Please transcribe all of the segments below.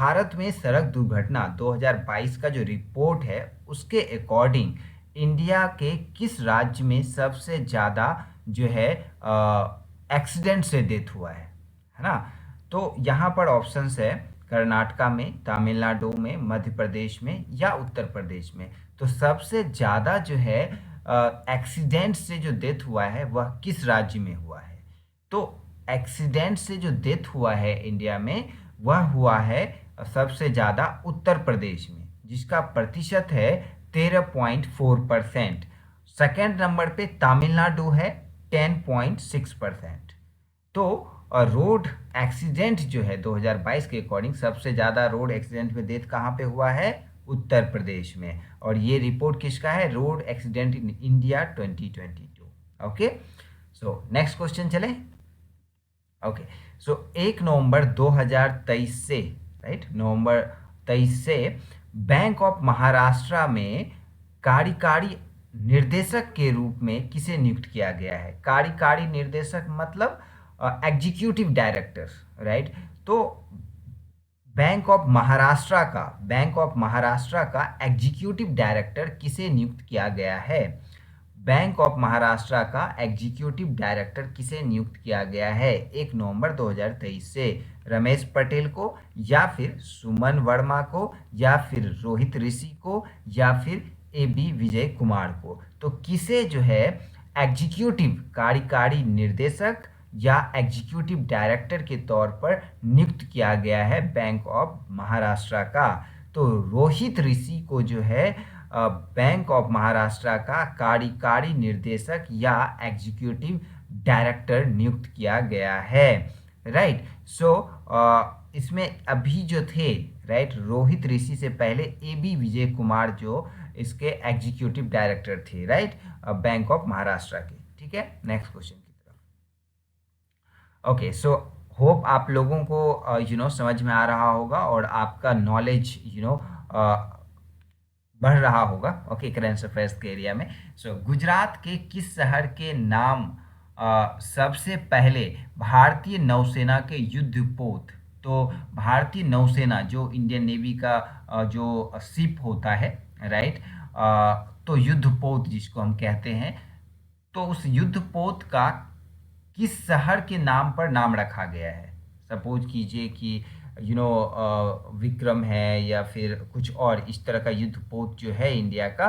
भारत में सड़क दुर्घटना 2022 का जो रिपोर्ट है उसके अकॉर्डिंग इंडिया के किस राज्य में सबसे ज़्यादा जो है एक्सीडेंट से डेथ हुआ है ना। तो यहाँ पर ऑप्शंस है कर्नाटका में, तमिलनाडु में, मध्य प्रदेश में या उत्तर प्रदेश में। तो सबसे ज़्यादा जो है एक्सीडेंट से जो डेथ हुआ है वह किस राज्य में हुआ है। तो एक्सीडेंट से जो डेथ हुआ है इंडिया में वह हुआ है सबसे ज़्यादा उत्तर प्रदेश में, जिसका प्रतिशत है 13.4%। सेकेंड नंबर पे तमिलनाडु है 10.6%। तो रोड एक्सीडेंट जो है 2022 के अकॉर्डिंग सबसे ज़्यादा रोड एक्सीडेंट में डेथ कहाँ पे हुआ है, उत्तर प्रदेश में। और ये रिपोर्ट किसका है, road accident in India 2022। Okay, so next question चले। ओके, सो 1 नवंबर 2023 से, राइट, नवंबर 23 से बैंक ऑफ महाराष्ट्र में कार्यकारी निर्देशक के रूप में किसे नियुक्त किया गया है। कार्यकारी निर्देशक मतलब एग्जीक्यूटिव डायरेक्टर, राइट। तो बैंक ऑफ महाराष्ट्र का एग्जीक्यूटिव डायरेक्टर किसे नियुक्त किया गया है। बैंक ऑफ महाराष्ट्र का एग्जीक्यूटिव डायरेक्टर किसे नियुक्त किया गया है 1 नवंबर 2023 से। रमेश पटेल को, या फिर सुमन वर्मा को, या फिर रोहित ऋषि को, या फिर AB विजय कुमार को। तो किसे जो है एग्जीक्यूटिव कार्यकारी निर्देशक या एग्जीक्यूटिव डायरेक्टर के तौर पर नियुक्त किया गया है बैंक ऑफ महाराष्ट्र का। तो रोहित ऋषि को जो है बैंक ऑफ महाराष्ट्र का कार्यकारी निर्देशक या एग्जीक्यूटिव डायरेक्टर नियुक्त किया गया है, राइट। सो इसमें अभी जो थे, राइट, रोहित ऋषि से पहले AB विजय कुमार जो इसके एग्जीक्यूटिव डायरेक्टर थे, राइट, बैंक ऑफ महाराष्ट्र के। ठीक है, नेक्स्ट क्वेश्चन की तरफ। ओके, सो होप आप लोगों को समझ में आ रहा होगा और आपका नॉलेज बढ़ रहा होगा, ओके, करंट अफेयर्स के एरिया में। सो गुजरात के किस शहर के नाम सबसे पहले भारतीय नौसेना के युद्धपोत, तो भारतीय नौसेना जो इंडियन नेवी का जो शिप होता है, राइट, तो युद्धपोत जिसको हम कहते हैं, तो उस युद्धपोत का किस शहर के नाम पर नाम रखा गया है। सपोज कीजिए कि विक्रम है या फिर कुछ और इस तरह का युद्धपोत जो है इंडिया का,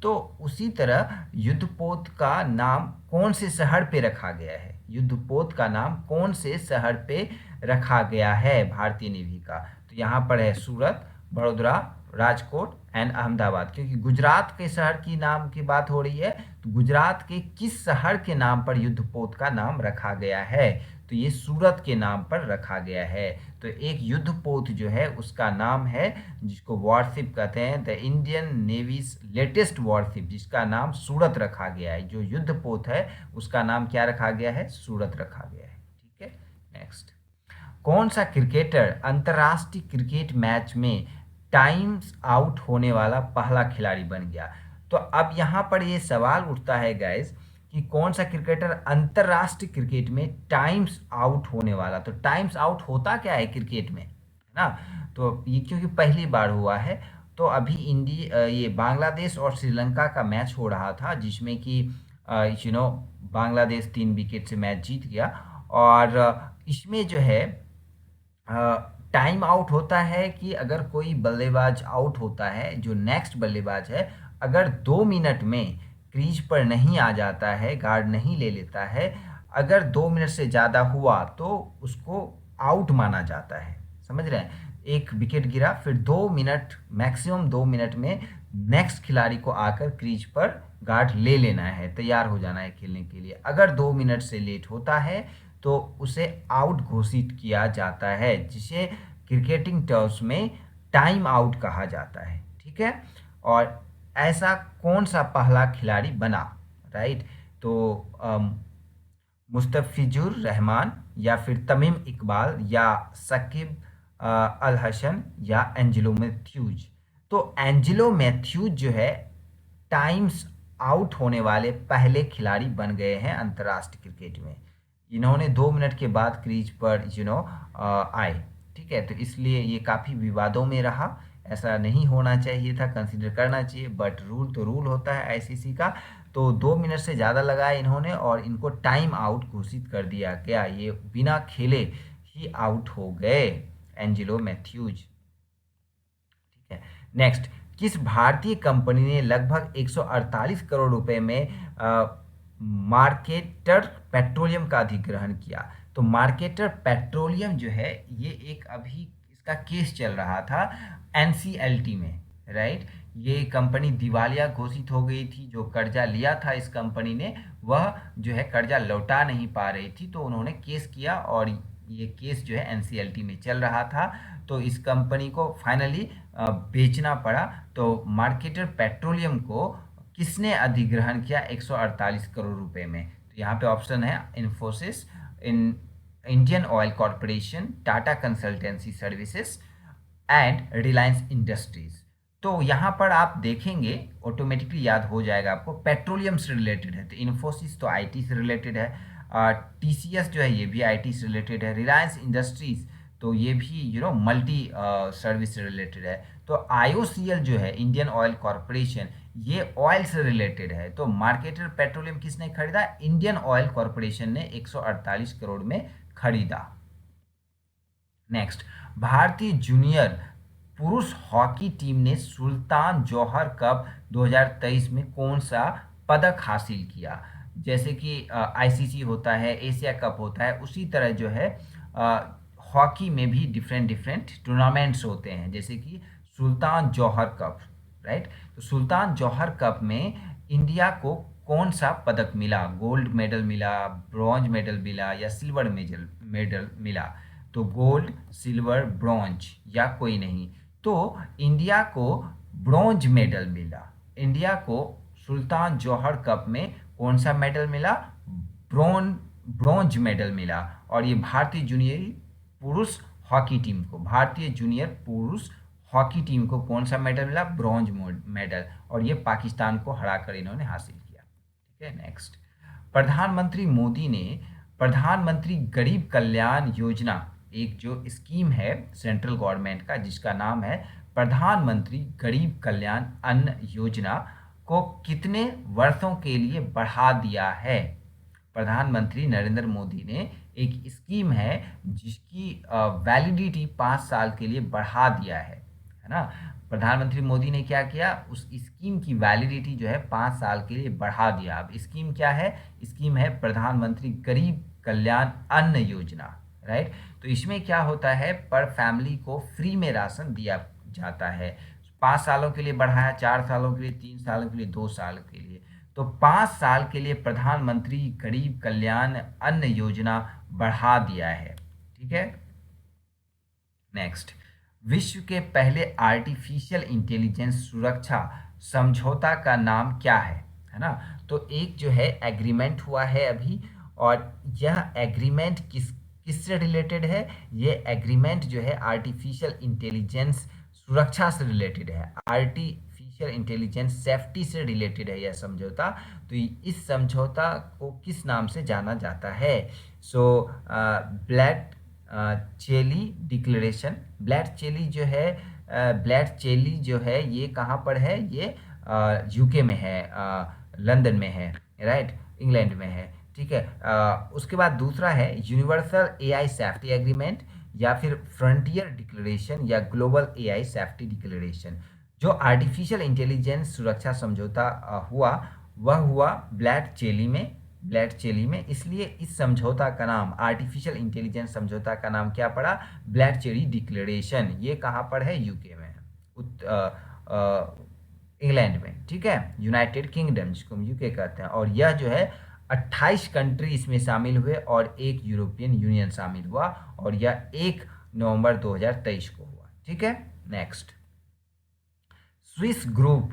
तो उसी तरह युद्धपोत का नाम कौन से शहर पे रखा गया है, युद्धपोत का नाम कौन से शहर पे रखा गया है भारतीय नेवी का। तो यहाँ पर है सूरत, बड़ोदरा, राजकोट एंड अहमदाबाद। क्योंकि गुजरात के शहर की नाम की बात हो रही है, तो गुजरात के किस शहर के नाम पर युद्धपोत का नाम रखा गया है, तो ये सूरत के नाम पर रखा गया है। तो एक युद्धपोत जो है उसका नाम है, जिसको वॉरशिप कहते हैं, the Indian navy's latest warship, जिसका नाम सूरत रखा गया है। जो युद्धपोत है उसका नाम क्या रखा गया है, सूरत रखा गया है। ठीक है, नेक्स्ट। कौन सा क्रिकेटर अंतर्राष्ट्रीय क्रिकेट मैच में टाइम्स आउट होने वाला पहला खिलाड़ी बन गया। तो अब यहाँ पर ये सवाल उठता है गाइस कि कौन सा क्रिकेटर अंतर्राष्ट्रीय क्रिकेट में टाइम्स आउट होने वाला। तो टाइम्स आउट होता क्या है क्रिकेट में, है ना। तो ये क्योंकि पहली बार हुआ है, तो अभी ये बांग्लादेश और श्रीलंका का मैच हो रहा था, जिसमें कि बांग्लादेश 3 विकेट से मैच जीत गया। और इसमें जो है टाइम आउट होता है कि अगर कोई बल्लेबाज आउट होता है, जो नेक्स्ट बल्लेबाज है, अगर 2 मिनट में क्रीज पर नहीं आ जाता है, गार्ड नहीं ले लेता है, अगर 2 मिनट से ज़्यादा हुआ तो उसको आउट माना जाता है। समझ रहे हैं, एक विकेट गिरा, फिर 2 मिनट, मैक्सिमम 2 मिनट में नेक्स्ट खिलाड़ी को आकर क्रीज पर गार्ड ले लेना है, तैयार हो जाना है खेलने के लिए। अगर 2 मिनट से लेट होता है तो उसे आउट घोषित किया जाता है, जिसे क्रिकेटिंग टर्म्स में टाइम आउट कहा जाता है। ठीक है, और ऐसा कौन सा पहला खिलाड़ी बना, राइट। तो मुस्तफिजुर रहमान, या फिर तमीम इकबाल, या शकीब अल हसन, या एंजेलो मैथ्यूज। तो एंजेलो मैथ्यूज जो है टाइम्स आउट होने वाले पहले खिलाड़ी बन गए हैं अंतर्राष्ट्रीय क्रिकेट में। इन्होंने 2 मिनट के बाद क्रीज पर आए। ठीक है, तो इसलिए ये काफ़ी विवादों में रहा। ऐसा नहीं होना चाहिए था, कंसीडर करना चाहिए, बट रूल तो रूल होता है आईसीसी का। तो 2 मिनट से ज़्यादा लगाया इन्होंने और इनको टाइम आउट घोषित कर दिया गया। ये बिना खेले ही आउट हो गए, एंजेलो मैथ्यूज। ठीक है, नेक्स्ट, किस भारतीय कंपनी ने लगभग 148 करोड़ रुपए में मार्केटर पेट्रोलियम का अधिग्रहण किया? तो मार्केटर पेट्रोलियम जो है, ये एक अभी इसका केस चल रहा था एनसीएलटी में, राइट। ये कंपनी दिवालिया घोषित हो गई थी। जो कर्जा लिया था इस कंपनी ने, वह जो है कर्जा लौटा नहीं पा रही थी, तो उन्होंने केस किया और ये केस जो है एनसीएलटी में चल रहा था। तो इस कंपनी को फाइनली बेचना पड़ा। तो मार्केटर पेट्रोलियम को किसने अधिग्रहण किया 148 करोड़ रुपए में? तो यहाँ पे ऑप्शन है Infosys, in Indian oil corporation, Tata consultancy services and Reliance industries. तो यहाँ पर आप देखेंगे ऑटोमेटिकली याद हो जाएगा आपको, पेट्रोलियम से रिलेटेड है तो इन्फोसिस तो आईटी से रिलेटेड है, टीसीएस जो है ये भी आईटी से रिलेटेड है, रिलायंस इंडस्ट्रीज तो ये भी मल्टी सर्विस से रिलेटेड है। तो आईओसीएल जो है इंडियन ऑयल कॉरपोरेशन, ये ऑयल से रिलेटेड है। तो मार्केटर पेट्रोलियम किसने खरीदा? इंडियन ऑयल कॉरपोरेशन ने 148 करोड़ में खरीदा। नेक्स्ट, भारतीय जूनियर पुरुष हॉकी टीम ने सुल्तान जौहर कप 2023 में कौन सा पदक हासिल किया? जैसे कि आईसीसी होता है, एशिया कप होता है, उसी तरह जो है हॉकी में भी डिफरेंट डिफरेंट टूर्नामेंट्स होते हैं, जैसे कि सुल्तान जौहर कप, राइट। तो सुल्तान जौहर कप में इंडिया को कौन सा पदक मिला? गोल्ड मेडल मिला, ब्रॉन्ज मेडल मिला या सिल्वर मेडल मेडल मिला? तो गोल्ड, सिल्वर, ब्रॉन्ज या कोई नहीं। तो इंडिया को ब्रॉन्ज मेडल मिला। इंडिया को सुल्तान जौहर कप में कौन सा मेडल मिला? ब्रॉन्ज मेडल मिला। और ये भारतीय जूनियर पुरुष हॉकी टीम को, भारतीय जूनियर पुरुष हॉकी टीम को कौन सा मेडल मिला? Bronze medal. और ये पाकिस्तान को हराकर इन्होंने हासिल किया। ठीक है, नेक्स्ट, प्रधानमंत्री मोदी ने प्रधानमंत्री गरीब कल्याण योजना, एक जो स्कीम है सेंट्रल गवर्नमेंट का जिसका नाम है प्रधानमंत्री गरीब कल्याण अन्न योजना, को कितने वर्षों के लिए बढ़ा दिया है? प्रधानमंत्री नरेंद्र मोदी ने एक स्कीम है जिसकी वैलिडिटी 5 साल के लिए बढ़ा दिया है ना। प्रधानमंत्री मोदी ने क्या किया? उस स्कीम की वैलिडिटी जो है 5 साल के लिए बढ़ा दिया। अब स्कीम क्या है? स्कीम है प्रधानमंत्री गरीब कल्याण अन्न योजना, राइट। तो इसमें क्या होता है, पर फैमिली को फ्री में राशन दिया जाता है। 5 सालों के लिए बढ़ाया, 4 सालों के लिए, 3 सालों के लिए, 2 साल के लिए। तो 5 साल के लिए प्रधानमंत्री गरीब कल्याण अन्न योजना बढ़ा दिया है। ठीक है, नेक्स्ट, विश्व के पहले आर्टिफिशियल इंटेलिजेंस सुरक्षा समझौता का नाम क्या है ना। तो एक जो है एग्रीमेंट हुआ है अभी, और यह एग्रीमेंट किससे रिलेटेड है? ये एग्रीमेंट जो है आर्टिफिशियल इंटेलिजेंस सुरक्षा से रिलेटेड है, आर्टिफिशियल इंटेलिजेंस सेफ्टी से रिलेटेड है यह समझौता। तो इस समझौता को किस नाम से जाना जाता है? सो ब्लैक चेली डिक्लेरेशन। ब्लैक चेली जो है, ब्लैक चेली जो है ये कहाँ पर है? ये यूके में है, लंदन में है, राइट, इंग्लैंड में है। ठीक है, उसके बाद दूसरा है यूनिवर्सल एआई सेफ्टी एग्रीमेंट, या फिर फ्रंटियर डिक्लेरेशन, या ग्लोबल एआई सेफ्टी डिक्लेरेशन। जो आर्टिफिशियल इंटेलिजेंस सुरक्षा समझौता हुआ, वह हुआ ब्लैक चेली में, ब्लैक चेली में। इसलिए इस समझौता का नाम, आर्टिफिशियल इंटेलिजेंस समझौता का नाम क्या पड़ा? Black cherry declaration. ये कहाँ पर है? यूके में, इंग्लैंड में। ठीक है, यूनाइटेड किंगडम जिसको हम यूके कहते हैं। और यह जो है 28 कंट्री इसमें शामिल हुए और एक यूरोपियन यूनियन शामिल हुआ, और यह 1 नवंबर 2023 को हुआ। ठीक है, next, Swiss group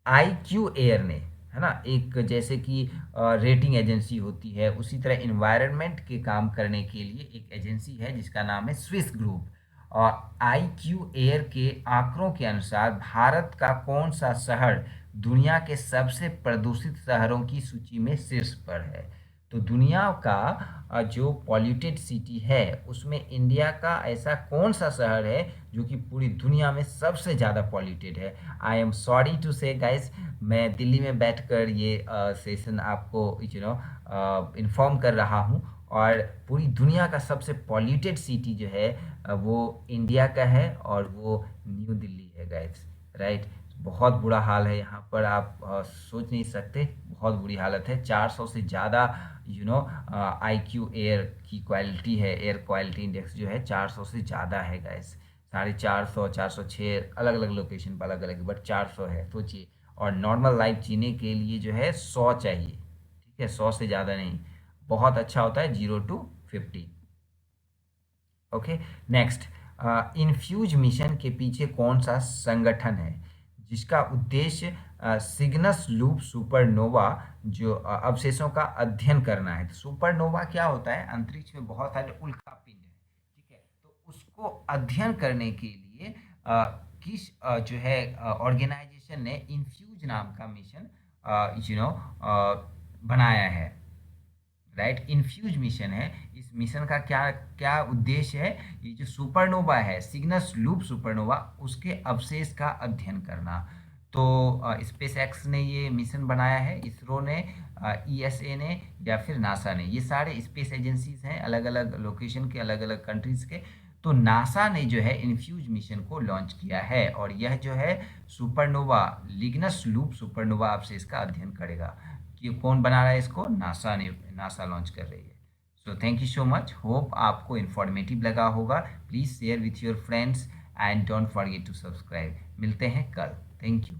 IQ air ने, है ना, एक जैसे कि रेटिंग एजेंसी होती है, उसी तरह इन्वायरमेंट के काम करने के लिए एक एजेंसी है जिसका नाम है स्विस ग्रुप। और IQ एयर के आंकड़ों के अनुसार भारत का कौन सा शहर दुनिया के सबसे प्रदूषित शहरों की सूची में शीर्ष पर है? तो दुनिया का जो पॉल्यूटेड सिटी है उसमें इंडिया का ऐसा कौन सा शहर है जो कि पूरी दुनिया में सबसे ज़्यादा पॉल्यूटेड है? आई एम सॉरी टू से गाइस, मैं दिल्ली में बैठकर ये सेशन आपको इन्फॉर्म कर रहा हूँ, और पूरी दुनिया का सबसे पॉल्यूटेड सिटी जो है वो इंडिया का है, और वो न्यू दिल्ली है गाइस, राइट। बहुत बुरा हाल है यहाँ पर, आप सोच नहीं सकते, बहुत बुरी हालत है। 400 से ज़्यादा IQ एयर की क्वालिटी है, एयर क्वालिटी इंडेक्स जो है 400 से ज़्यादा है गाइस। 450, 406 अलग अलग लोकेशन पर अलग अलग, बट 400 है, सोचिए। और नॉर्मल लाइफ जीने के लिए जो है 100 चाहिए, ठीक है, 100 से ज़्यादा नहीं। बहुत अच्छा होता है 0 to 50। Okay, next, infuse mission के पीछे कौन सा संगठन है जिसका उद्देश्य सिग्नस लूप सुपरनोवा जो अवशेषों का अध्ययन करना है? तो सुपरनोवा क्या होता है? अंतरिक्ष में बहुत सारे उल्कापिंड है, ठीक है, तो उसको अध्ययन करने के लिए किस जो है ऑर्गेनाइजेशन ने इन्फ्यूज नाम का मिशन बनाया है, राइट। इन्फ्यूज मिशन है। इस मिशन का क्या क्या उद्देश्य है? ये जो सुपरनोवा है, सिग्नस लूप सुपरनोवा, उसके अवशेष का अध्ययन करना। तो स्पेस एक्स ने ये मिशन बनाया है, इसरो ने, ESA ने, या फिर नासा ने। ये सारे स्पेस एजेंसीज हैं, अलग अलग लोकेशन के, अलग अलग कंट्रीज के। तो नासा ने जो है इन्फ्यूज मिशन को लॉन्च किया है, और यह जो है सुपरनोवा, लिग्नस लूप सुपरनोवा अवशेष का अध्ययन करेगा। कि कौन बना रहा है इसको? नासा लॉन्च कर रही है। So thank you so much, hope आपको इन्फॉर्मेटिव लगा होगा। Please share with your friends and don't forget to subscribe. मिलते हैं कल। Thank you.